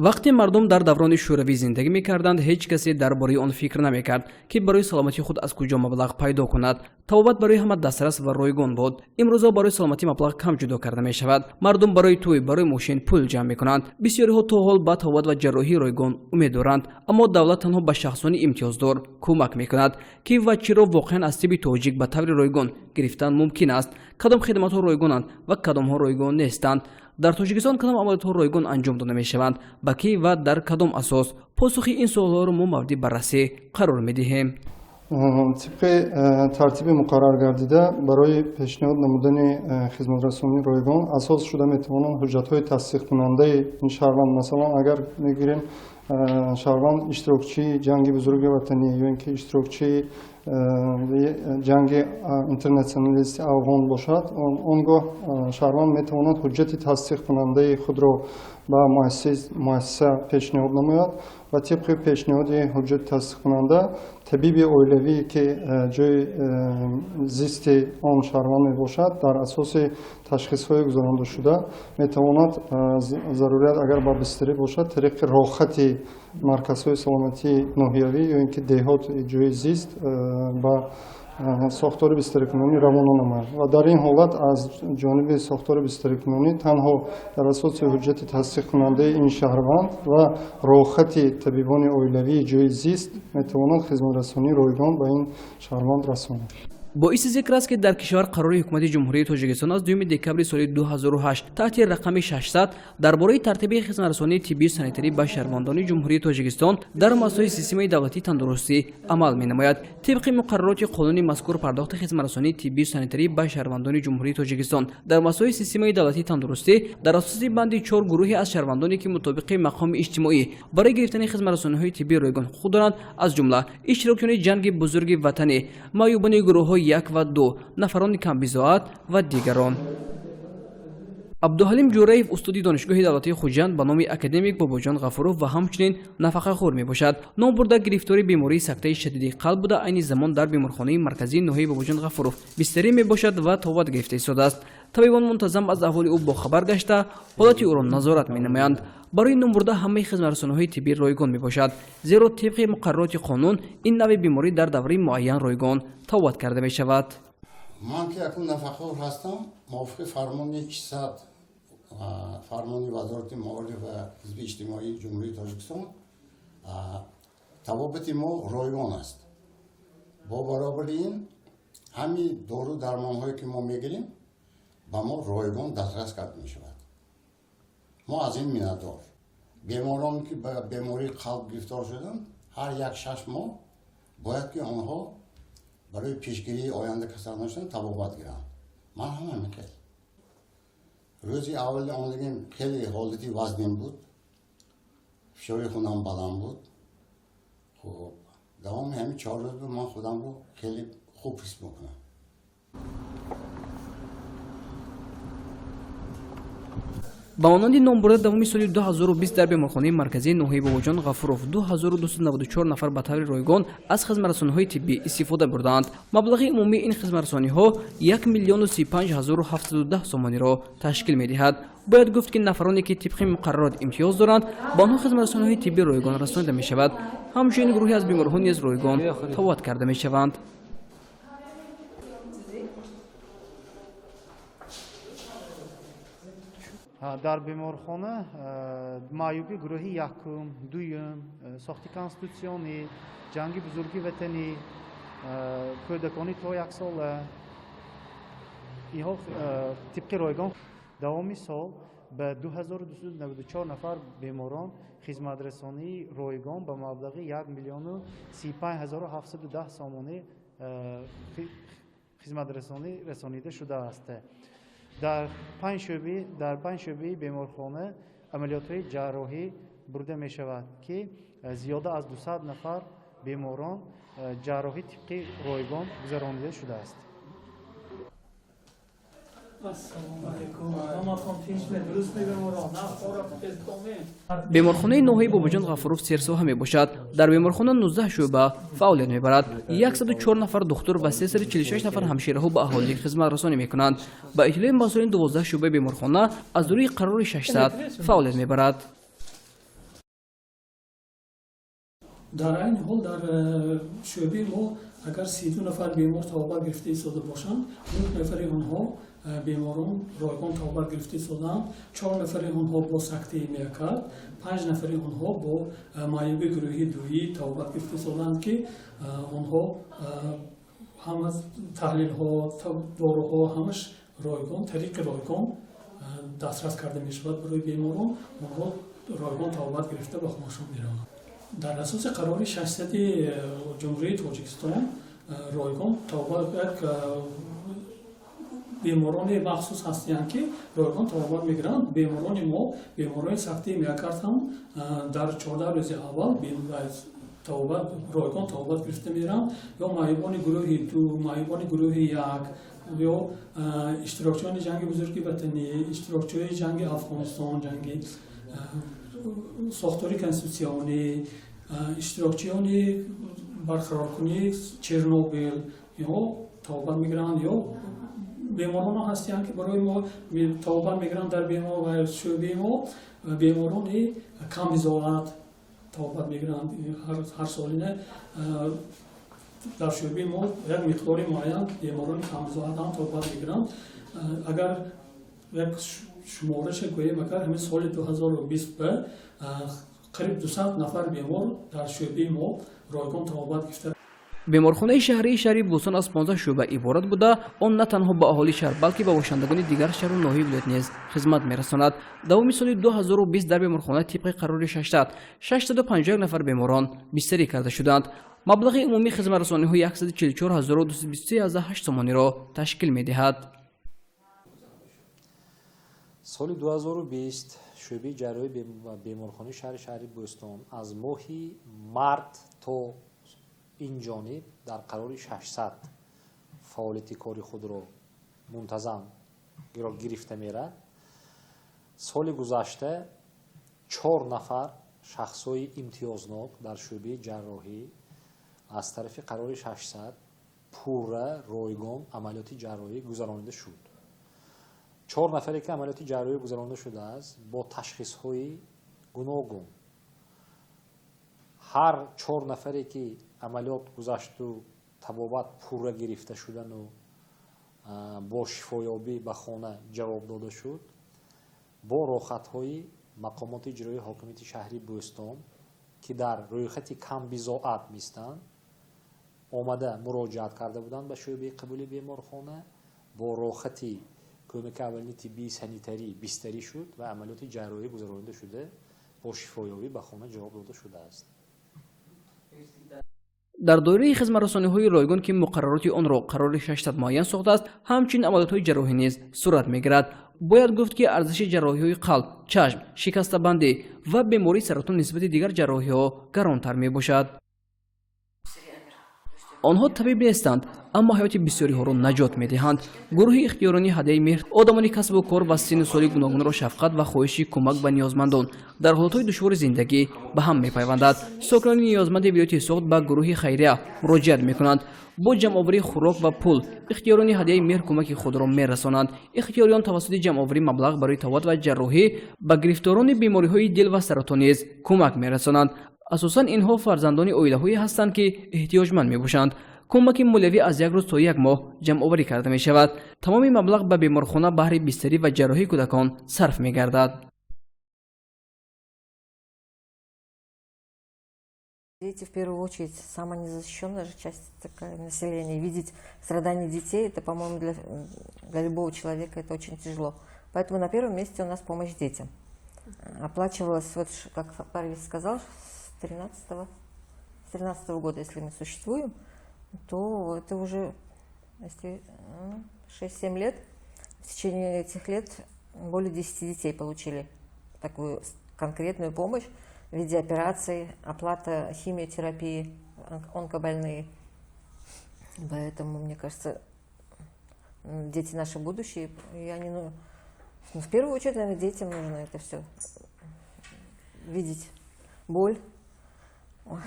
вақте мардум дар даврони шӯравӣ зиндагӣ мекарданд, ҳеҷ касе дар бораи он фикр намекард ки барои саломатии худ аз куҷо маблағ пайдо кунад. Тавобат барои ҳама дастрас ва ройгон буд. имрӯза барои саломатӣ маблағ кам ҷудо карда мешавад. мардум барои тӯй, барои мошин пул ҷамъ мекунанд. бисёриҳо то ҳол ба тавобат ва ҷарроҳии ройгон умед доранд, аммо давлат танҳо ба шахсони имтиёздор кӯмак мекунад ки ва чиро воқеан аз тиби тоҷик ба таври ройгон гирифтан мумкин аст, кадом хидматҳо ройгонанд ва кадомҳо ройгон нестанд. дар Тоҷикистон кадом амалиятҳо ройгон анҷом дода мешаванд, ба кӣ ва дар кадом асос? посухи ин суолҳоро мо мавриди баррасӣ қарор медиҳем. тибқи тартиби муқаррар гардида барои пешниҳод намудани хизматрасонии ройгон асос шуда метавонанд ҳуҷҷатҳои тасдиқкунандаи ин шаҳрванд, масалан агар мегирем шаҳрванд иштирокчии ҷанги бузурги ватанӣ ё ин ки иштирокчии ҷанги интернационалисти афғон бошад, он гоҳ шаҳрванд метавонад ҳуҷҷати тасдиқкунандаи худро ба муассиса пешниҳод намояд ва тибқи пешниҳоди ҳуҷҷати тасдиқкунанда табиби оилавӣ ки ҷои зисти он шаҳрванд мебошад дар асоси ташхисҳои гузарондашуда метавонад зарурият агар ба бистарӣ бошад тариқи рохати марказҳои саломатии ноҳиявӣ ё ин ки деҳот ҷои зист ба сохтори бистарикунонӣ равона намояд ва дар ин ҳолат аз ҷониби сохтори бистарикунонӣ танҳо дар асоси ҳуҷҷати тасдиқкунандаи ин шаҳрванд ва рохати табибони оилавии ҷои зист метавонад хизматрасонии ройгон ба ин шаҳрванд расонад. боиси зикр аст ки дар кишвар Қарори Ҳукумати Ҷумҳурии Тоҷикистон аз 2 декабри соли 2008 таҳти рақами 600 дар бораи тартиби хизматрасонии тиббию санитарӣ ба шаҳрвандони Ҷумҳурии Тоҷикистон дар муассисаҳои системаи давлатии тандурустӣ амал менамояд. Тибқи муқаррароти қонуни мазкур пардохти хизматрасонии тиббию санитарӣ ба шаҳрвандони Ҷумҳурии Тоҷикистон дар муассисаҳои системаи давлатии тандурустӣ дар асоси банди 4 гурӯҳе аз шаҳрвандоне ки мутобиқи мақоми иҷтимоӣ барои гирифтани хизматрасониҳои тиббии ройгон ҳуқуқ доранд, аз ҷумла иштирокчиёни ҷанги бузурги ватанӣ, маъюбони гурӯҳҳои 1 ва 2, нафарони камбизоат ва дигарон. абдуҳалим ҷураев устоди донишгоҳи давлатии хуҷанд ба номи академик бобоҷон ғафуров ва ҳамчунин нафақахӯр мебошад. ном бурда гирифтори бемории сактаи шадиди қалб буда айни замон дар беморхонаи марказии ноҳияи бобоҷон ғафуров бистарӣ мебошад ва тавобат гирифта истодааст. табибон мунтазам аз аҳволи ӯ бохабар гашта ҳолати ӯро назорат менамоянд. барои номбурда ҳамаи хизматрасониҳои тиббӣ ройгон мебошад, зеро тибқи муқаррароти қонун ин нави беморӣ дар давраи муайян ройгон тавобат карда мешавад. ман ки акун нафақахӯр ҳастам, мувофиқи фармони 600 фармони вазорати маориф ва ҳизби иҷтимоии ҷумҳурии Тоҷикистон тавобати мо ройгон аст. бо баробари ин ҳамин дору дармонҳое ки мо мегирем ба мо ройгон дастрас карда мешавад. мо аз ин миннатдор. беморон ки ба бемории қалб гирифтор шуданд, ҳар 1-6 моҳ бояд ки онҳо барои пешгирии оянда касал нашудан табобат гиранд. ман ҳам ҳамин хел рӯзи аввали онлигим хеле ҳолати вазним буд, фишори хунам баланд буд. хуб давоми ҳамин 4 рӯз буд, ман худамро хеле хуб ҳис мекунам. ба монанди номбурда давоми соли 2020 дар беморхонаи марказии ноҳияи бобоҷон ғафуров 2294 нафар ба таври ройгон аз хизматрасониҳои тиббӣ истифода бурдаанд. маблағи умумии ин хизматрасониҳо 1 миллион 35710 сомониро ташкил медиҳад. бояд гуфт ки нафароне ки тибқи муқаррарот имтиёз доранд ба онҳо хизматрасониҳои тиббӣ ройгон расонида мешавад. ҳамчунин гурӯҳе аз беморҳо низ ройгон тавобат карда мешаванд. дар беморхона маъюби гурӯҳи 1, 2, сохти конститутсионӣ, ҷанги бузурги ватанӣ, кӯдакони то 1 сола, инҳо тибқи ройгон давоми сол ба 2294 нафар беморон хизматрасонии ройгон ба маблағи 1 миллион 35710 сомонӣ хизматрасонӣ расонида шудааст. дар 5 шӯъбаи беморхона амалиётҳои ҷарроҳӣ бурда мешавад ки зиёда аз 200 нафар беморон ҷарроҳи тибқи ройгон гузаронида шудааст. беморхонаи ноҳияи бобоҷон ғафуров серсоҳа мебошад. дар беморхона 19 шӯъба фаъолият мебарад. 104 нафар духтур ва 346 нафар ҳамшираҳо ба аҳолӣ хизмат расонӣ мекунанд. ба иттилои масъулини 12 шӯъбаи беморхона аз рӯи қарори 600 фаъолият мебарад. дар айни ҳол дар шӯъбаи мо агар 32 нафар бемор табобат гирифта истода бошанд, 9 нафари онҳо беморон ройгон табобат гирифта истоданд, 4 нафари онҳо бо сактаи миокард, 5 нафари онҳо бо майёби гурӯҳи дуи табобат гирифта истоданд ки онҳо ҳама таҳлилҳо, доруҳо ҳамаш ройгон, тариқи ройгон дастрас карда мешавад барои беморон, онҳо ройгон табобат гирифта ба хонашон мераванд. дар асоси қарори 600-и ҷумҳурии Тоҷикистон ройгон табобат беморони махсус ҳастанд ки ройгон табобат мегиранд. Беморони мо, беморони сактаи миокард ҳам дар 14 рӯзи аввал ройгон табобат гирифта меранд, ё маҳибони гурӯҳи 2, маҳибони гурӯҳи 1, ё иштирокчиёни ҷанги бузурги ватанӣ, иштирокчиёни ҷанги Афғонистон, ҷанги сохтори конститутсионӣ, иштирокчиёни барқароркунии Чернобил ё табобат мегиранд, ё беморон ҳастанд ки барои мо табобат мегиранд дар шӯъбаи мо, беморони камбизоат табобат мегиранд. ҳар солина дар шӯъбаи мо як миқдори муайян беморони камбизоат ҳам табобат мегиранд. агар як шумораша гӯем, агар ҳамин соли 2020 ба қариб 200 нафар бемор дар шӯъбаи мо ройгон табобат гирифта. беморхонаи шаҳрии шаҳри Бӯстон аз 15 шӯъба иборат буда, он на танҳо ба аҳолии шаҳр, балки ба бошандагони дигар шаҳру ноҳияи вилоят низ хизмат мерасонад. Давоми соли 2020 дар беморхона тибқи қарори 651 нафар беморон бистарӣ карда шуданд. маблағи умумии хизматрасониҳои 144223.8 сомониро ташкил медиҳад. соли 2020 шӯъбаи ҷарроҳӣ беморхонаи шаҳри Бӯстон аз моҳи март то инҷониб дар қарори 600 фаъолияти кори худро мунтазам гирифта мерад. соли гузашта 4 нафар шахсҳои имтиёзнок дар шӯъбаи ҷарроҳӣ аз тарафи қарори 600 пурра ройгон амалиёти ҷарроҳӣ гузаронида шуд. 4 нафаре ки амалиёти ҷарроҳӣ гузаронида шудааст бо ташхисҳои гуногун. ҳар 4 нафаре ки амалиёт гузашту табобат пурра гирифта шудану бо шифоёбӣ ба хона ҷавоб дода шуд, бо рохатҳои мақомоти иҷроии ҳокимияти шаҳри Бӯстон ки дар рӯйхати камбизоат мистанд омада муроҷиат карда буданд ба шӯъбаи қабули беморхона, бо рохати кӯмаки аввалини тиббии санитарӣ бистарӣ шуд ва амалиёти ҷарроҳӣ гузаронида шуда бо шифоёбӣ ба хона ҷавоб дода шудааст. дар доираи хизматрасониҳои ройгон ки муқаррароти онро қарори 600 муайян сохтааст, ҳамчунин амалиётҳои ҷарроҳӣ низ сурат мегирад. бояд гуфт ки арзиши ҷарроҳиҳои қалб, чашм, шикаста банди ва бемории саратон нисбати дигар ҷарроҳиҳо гаронтар мебошад. онҳо табиб нестанд, аммо ҳаёти бисёриҳоро наҷот медиҳанд. гурӯҳи ихтиёрони ҳадияи меҳр одамони касбу кор ва синну соли гуногунро шафқат ва хоҳиши кӯмак ба ниёзмандон дар ҳолатҳои душвори зиндагӣ ба ҳам мепайвандад. сокинони ниёзманди вилояти Соғд ба гурӯҳи хайрия муроҷиат мекунанд. бо ҷамъоварии хӯрок ва пул ихтиёрони ҳадияи меҳр кӯмаки худро мерасонанд. ихтиёриён тавассути ҷамъоварӣ маблағ барои тавобат ва ҷарроҳӣ ба гирифторони бемориҳои дил ва саратон низ кӯмак мерасонанд. асосан инҳо фарзандони оилаҳое ҳастанд ки эҳтиёҷманд мебошанд. кӯмаки молиявӣ аз 1 рӯз то 1 моҳ ҷамъоварӣ карда мешавад. тамоми маблағ ба беморхона баҳри бистарӣ ва ҷарроҳии кӯдакон сарф мегардад. Дети, в первую очередь, самая незащищенная же часть такая населения. Видеть страдания детей, это, по-моему, для любого человека это очень тяжело. Поэтому на первом месте у нас помощь детям. Оплачивалась, вот, как Парвиз сказал, с 13 года, если мы существуем, то это уже 6-7 лет. В течение этих лет более 10 детей получили такую конкретную помощь в виде операций, оплата химиотерапии, онкобольные. Поэтому, мне кажется, дети наше будущее, и они, в первую очередь, наверное, детям нужно это все видеть, боль.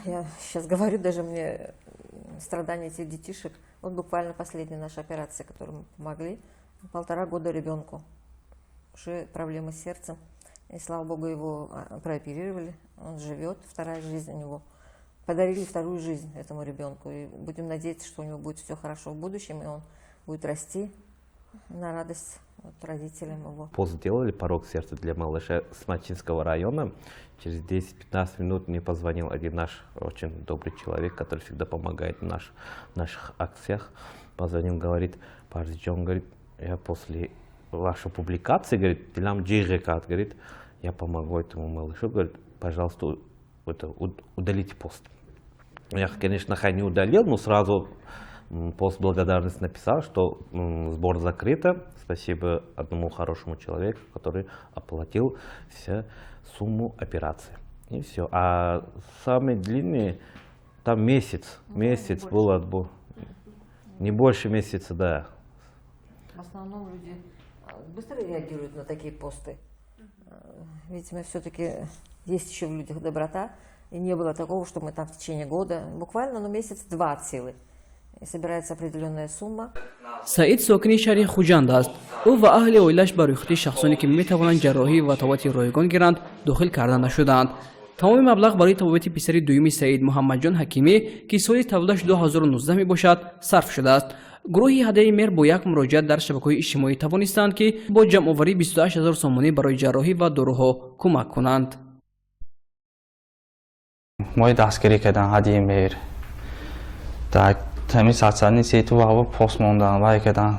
Я сейчас говорю, даже мне страдания этих детишек. Вот буквально последняя наша операция, которую мы помогли, 1,5 года ребенку, уже проблемы с сердцем. И, слава богу, его прооперировали, он живет, вторая жизнь у него. подарили вторую жизнь этому ребенку. И будем надеяться, что у него будет все хорошо в будущем, и он будет расти на радость родителям его. Пост сделали порог сердца для малыша с Мачинского района. Через 10-15 минут мне позвонил один наш очень добрый человек, который всегда помогает в наших акциях. Позвонил, говорит: Парзиджон, говорит, я после вашей публикации, говорит, говорит, я помогу этому малышу, говорит, пожалуйста, удалите пост. Я, конечно, не удалил, но сразу пост благодарности написал, что сбор закрыт. Спасибо одному хорошему человеку, который оплатил всю сумму операции. И все. А самый длинный, там месяц был отбор. Не больше месяца, да. В основном люди быстро реагируют на такие посты. Видимо, все-таки есть еще в людях доброта. И не было такого, что мы там в течение года, буквально месяц-два от силы. И собирается определенная сумма. саид сокини шаҳри хуҷанд аст. ӯ ва аҳли оилааш ба рӯйхати шахсоне ки метавонанд ҷарроҳӣ ва табобати ройгон гиранд дохил карда нашуданд. тамоми маблағ барои табобати писари дуюми саид муҳаммадҷон ҳакимӣ ки соли тавлидаш 2019 мебошад сарф шудааст. гурӯҳи ҳадаи мер бо як муроҷиат дар шабакаҳои иҷтимоӣ тавонистанд ки бо ҷамъоварии 28 000 сомонӣ барои ҷарроҳӣ ва доруҳо кӯмак кунанд. мои дастгирӣ кардан ҳадияи мер дар ҳамин сатсани сету ва пост мондан вай кардан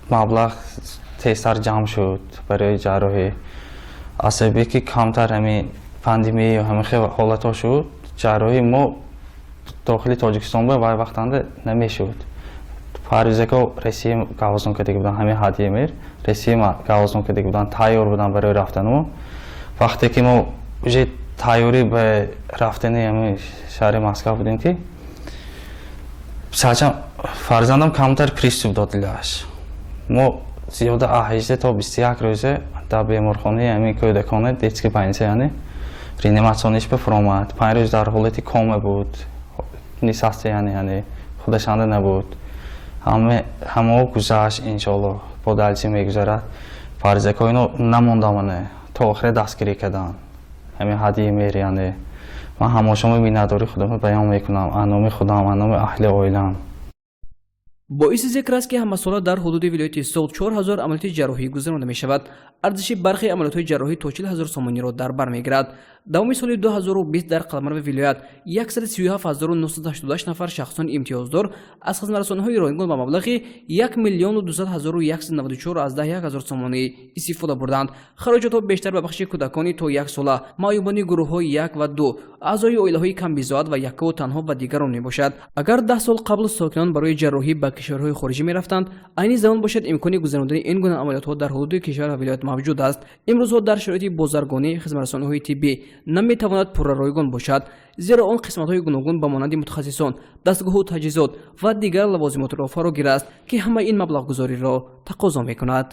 маблағ тезтар ҷамъ шуд барои ҷарроҳӣ. асаби ки камтар ҳамин пандемия ҳамин хел ҳолатҳо шуд, ҷарроҳӣ мо дохили Тоҷикистон ба вай вақтанда намешуд. парвизако Россия гавознон кардаги будан ҳамин ҳадияи мер Россия гавознон кардаги будан тайёр будан барои рафтану. вақте ки мо уже тайёрӣ ба рафтани ҳамин шаҳри Москва будем ки сачам фарзандам камтар приступ додилаш. мо зиёда 18 то 21 рӯза дар беморхонаи ҳамин кӯдакона детски больница яъне реанимациониш бифуромад. 5 рӯз дар ҳолати кома буд, несостояние яъне худашанда набуд. ҳамао гузашт, иншоаллоҳ бо далтӣ мегузарад. фарзакои ино намондамане то охира дастгирӣ кардан ҳамин ҳадияи мер яъне. ман ҳамошоми миннатдории худамро баён мекунам аз номи худам, аз номи аҳли оилам. боиси зикр аст ки ҳамасола дар ҳудуди вилояти сол 4000 амалиёти ҷарроҳӣ гузаронида мешавад. арзиши бархи амалиётҳои ҷарроҳӣ то 40 000 сомониро дар бар мегирад. давоми соли 2020 дар қаламарви вилоят 137988 нафар шахсони имтиёздор аз хизматрасониҳои ройгон ба маблағи 1 200,194 сомонӣ истифода бурданд. хароҷотҳо бештар ба бахши кӯдакони то 1 сола, маъюбони гурӯҳҳои 1 ва 2, аъзои оилаҳои камбизоат ва яккаву танҳо ва дигарон мебошад. агар 10 сол қабл сокинон барои ҷарроҳӣ ба кишварҳои хориҷӣ мерафтанд, айни замон бошад имкони гузарондани ин гуна амалиётҳо дар ҳудуди кишвар ва вилоят мавҷуд аст. имрӯзҳо дар шароити бозаргонӣ хизматрасониҳои тиббӣ наметавонад пурра ройгон бошад, зеро он қисматҳои гуногун ба монанди мутахассисон, дастгоҳу таҷҳизот ва дигар лавозимотро фарогир аст ки ҳама ин маблағгузориро тақозо мекунад.